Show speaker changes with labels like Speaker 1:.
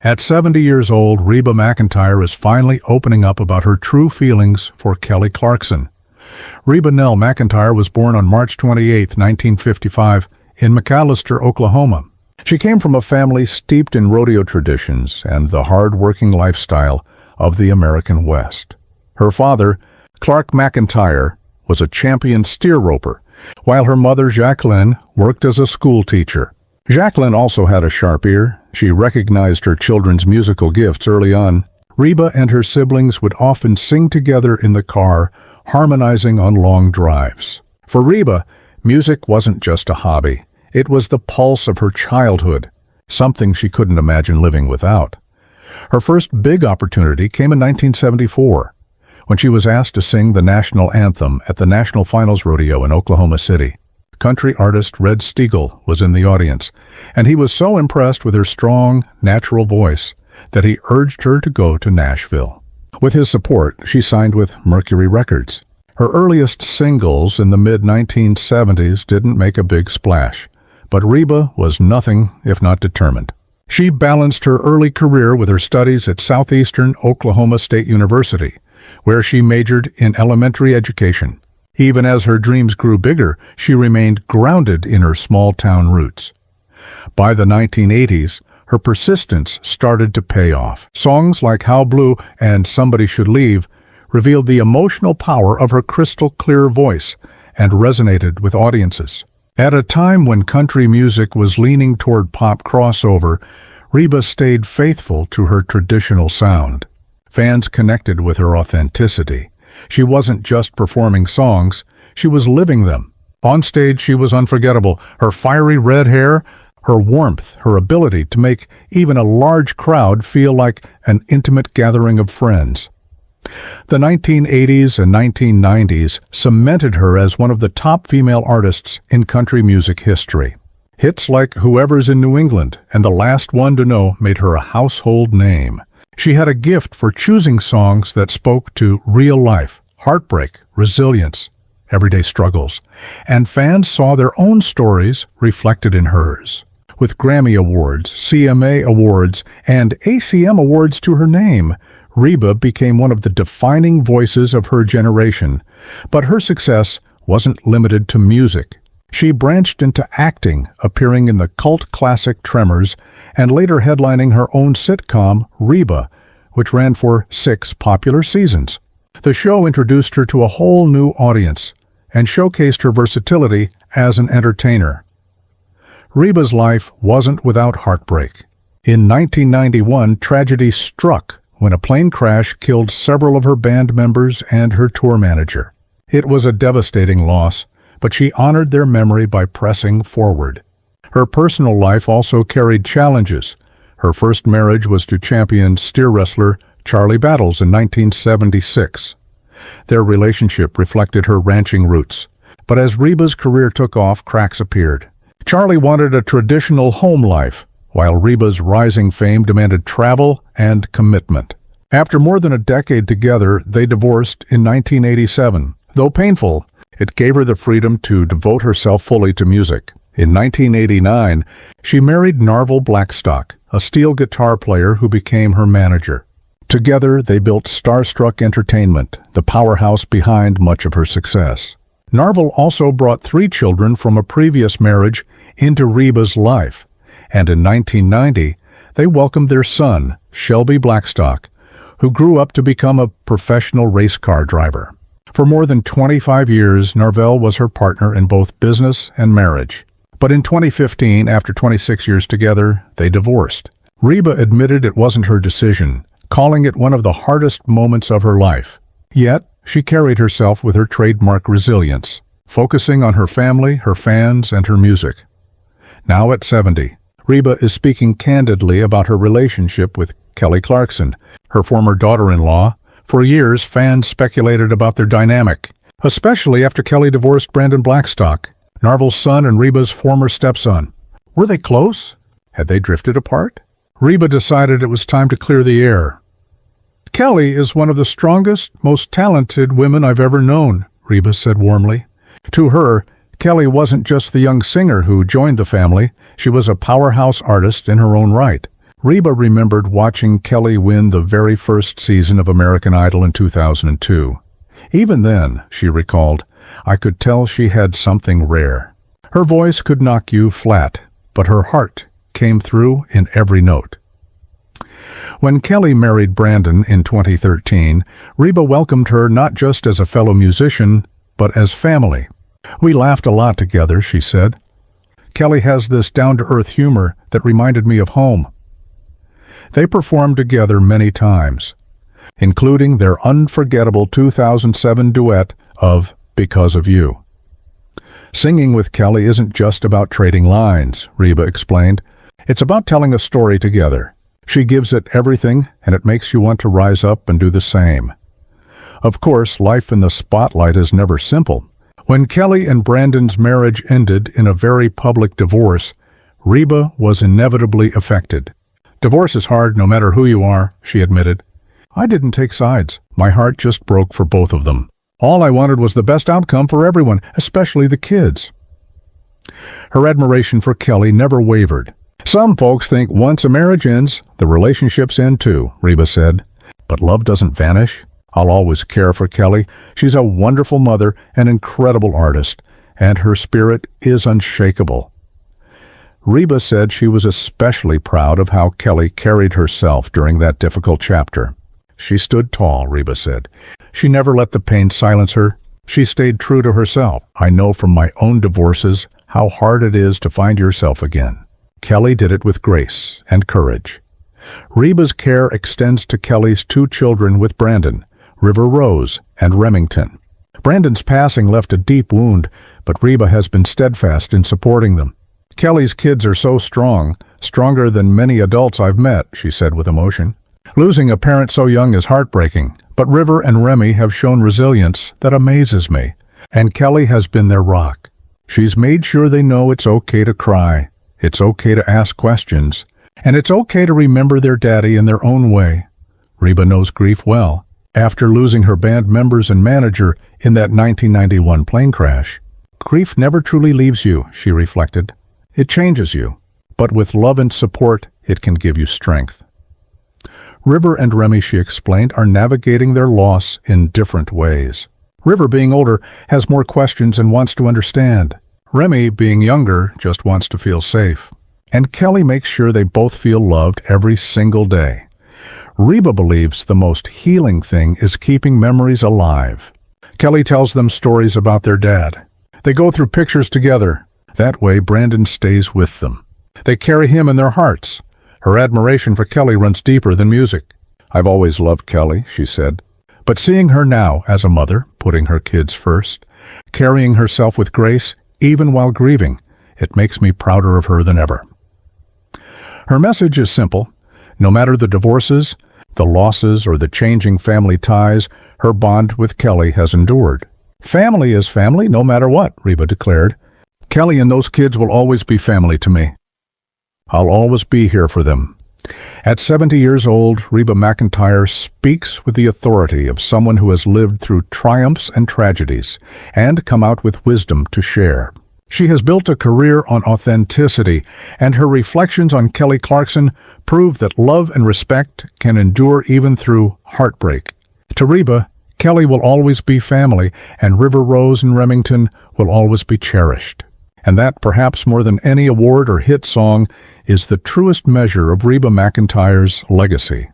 Speaker 1: At 70 years old, Reba McEntire is finally opening up about her true feelings for Kelly Clarkson. Reba Nell McEntire was born on March 28, 1955, in McAlester, Oklahoma. She came from a family steeped in rodeo traditions and the hard-working lifestyle of the American West. Her father, Clark McEntire, was a champion steer roper, while her mother, Jacqueline, worked as a school teacher. Jacqueline also had a sharp ear. She recognized her children's musical gifts early on. Reba and her siblings would often sing together in the car, harmonizing on long drives. For Reba, music wasn't just a hobby. It was the pulse of her childhood, something she couldn't imagine living without. Her first big opportunity came in 1974, when she was asked to sing the national anthem at the National Finals Rodeo in Oklahoma City. Country artist Red Steagall was in the audience, and he was so impressed with her strong, natural voice that he urged her to go to Nashville. With his support, she signed with Mercury Records. Her earliest singles in the mid-1970s didn't make a big splash, but Reba was nothing if not determined. She balanced her early career with her studies at Southeastern Oklahoma State University, where she majored in elementary education. Even as her dreams grew bigger, she remained grounded in her small-town roots. By the 1980s, her persistence started to pay off. Songs like How Blue and Somebody Should Leave revealed the emotional power of her crystal-clear voice and resonated with audiences. At a time when country music was leaning toward pop crossover, Reba stayed faithful to her traditional sound. Fans connected with her authenticity. She wasn't just performing songs, she was living them. On stage, she was unforgettable. Her fiery red hair, her warmth, her ability to make even a large crowd feel like an intimate gathering of friends. The 1980s and 1990s cemented her as one of the top female artists in country music history. Hits like Whoever's in New England and The Last One to Know made her a household name. She had a gift for choosing songs that spoke to real life, heartbreak, resilience, everyday struggles, and fans saw their own stories reflected in hers. With Grammy Awards, CMA Awards, and ACM Awards to her name, Reba became one of the defining voices of her generation. But her success wasn't limited to music. She branched into acting, appearing in the cult classic Tremors, and later headlining her own sitcom, Reba, which ran for 6 popular seasons. The show introduced her to a whole new audience and showcased her versatility as an entertainer. Reba's life wasn't without heartbreak. In 1991, tragedy struck when a plane crash killed several of her band members and her tour manager. It was a devastating loss, but she honored their memory by pressing forward. Her personal life also carried challenges. Her first marriage was to champion steer wrestler Charlie Battles in 1976. Their relationship reflected her ranching roots, but as Reba's career took off, cracks appeared. Charlie wanted a traditional home life, while Reba's rising fame demanded travel and commitment. After more than a decade together, they divorced in 1987. Though painful, it gave her the freedom to devote herself fully to music. In 1989, she married Narvel Blackstock, a steel guitar player who became her manager. Together, they built Starstruck Entertainment, the powerhouse behind much of her success. Narvel also brought 3 children from a previous marriage into Reba's life, and in 1990, they welcomed their son, Shelby Blackstock, who grew up to become a professional race car driver. For more than 25 years, Narvel was her partner in both business and marriage. But in 2015, after 26 years together, they divorced. Reba admitted it wasn't her decision, calling it one of the hardest moments of her life. Yet, she carried herself with her trademark resilience, focusing on her family, her fans, and her music. Now at 70, Reba is speaking candidly about her relationship with Kelly Clarkson, her former daughter-in-law. For years, fans speculated about their dynamic, especially after Kelly divorced Brandon Blackstock, Narvel's son and Reba's former stepson. Were they close? Had they drifted apart? Reba decided it was time to clear the air. Kelly is one of the strongest, most talented women I've ever known, Reba said warmly. To her, Kelly wasn't just the young singer who joined the family. She was a powerhouse artist in her own right. Reba remembered watching Kelly win the very first season of American Idol in 2002. Even then, she recalled, I could tell she had something rare. Her voice could knock you flat, but her heart came through in every note. When Kelly married Brandon in 2013, Reba welcomed her not just as a fellow musician, but as family. We laughed a lot together, she said. Kelly has this down-to-earth humor that reminded me of home. They performed together many times, including their unforgettable 2007 duet of Because of You. Singing with Kelly isn't just about trading lines, Reba explained. It's about telling a story together. She gives it everything, and it makes you want to rise up and do the same. Of course, life in the spotlight is never simple. When Kelly and Brandon's marriage ended in a very public divorce, Reba was inevitably affected. Divorce is hard no matter who you are, she admitted. I didn't take sides. My heart just broke for both of them. All I wanted was the best outcome for everyone, especially the kids. Her admiration for Kelly never wavered. Some folks think once a marriage ends, the relationships end too, Reba said. But love doesn't vanish. I'll always care for Kelly. She's a wonderful mother, an incredible artist, and her spirit is unshakable. Reba said she was especially proud of how Kelly carried herself during that difficult chapter. She stood tall, Reba said. She never let the pain silence her. She stayed true to herself. I know from my own divorces how hard it is to find yourself again. Kelly did it with grace and courage. Reba's care extends to Kelly's 2 children with Brandon, River Rose and Remington. Brandon's passing left a deep wound, but Reba has been steadfast in supporting them. Kelly's kids are so strong, stronger than many adults I've met, she said with emotion. Losing a parent so young is heartbreaking, but River and Remy have shown resilience that amazes me, and Kelly has been their rock. She's made sure they know it's okay to cry, it's okay to ask questions, and it's okay to remember their daddy in their own way. Reba knows grief well. After losing her band members and manager in that 1991 plane crash, grief never truly leaves you, she reflected. It changes you, but with love and support, it can give you strength. River and Remy, she explained, are navigating their loss in different ways. River, being older, has more questions and wants to understand. Remy, being younger, just wants to feel safe. And Kelly makes sure they both feel loved every single day. Reba believes the most healing thing is keeping memories alive. Kelly tells them stories about their dad. They go through pictures together. That way, Brandon stays with them. They carry him in their hearts. Her admiration for Kelly runs deeper than music. I've always loved Kelly, she said. But seeing her now as a mother, putting her kids first, carrying herself with grace, even while grieving, it makes me prouder of her than ever. Her message is simple. No matter the divorces, the losses, or the changing family ties, her bond with Kelly has endured. Family is family no matter what, Reba declared. Kelly and those kids will always be family to me. I'll always be here for them. At 70 years old, Reba McEntire speaks with the authority of someone who has lived through triumphs and tragedies and come out with wisdom to share. She has built a career on authenticity, and her reflections on Kelly Clarkson prove that love and respect can endure even through heartbreak. To Reba, Kelly will always be family, and River Rose and Remington will always be cherished. And that, perhaps more than any award or hit song, is the truest measure of Reba McEntire's legacy.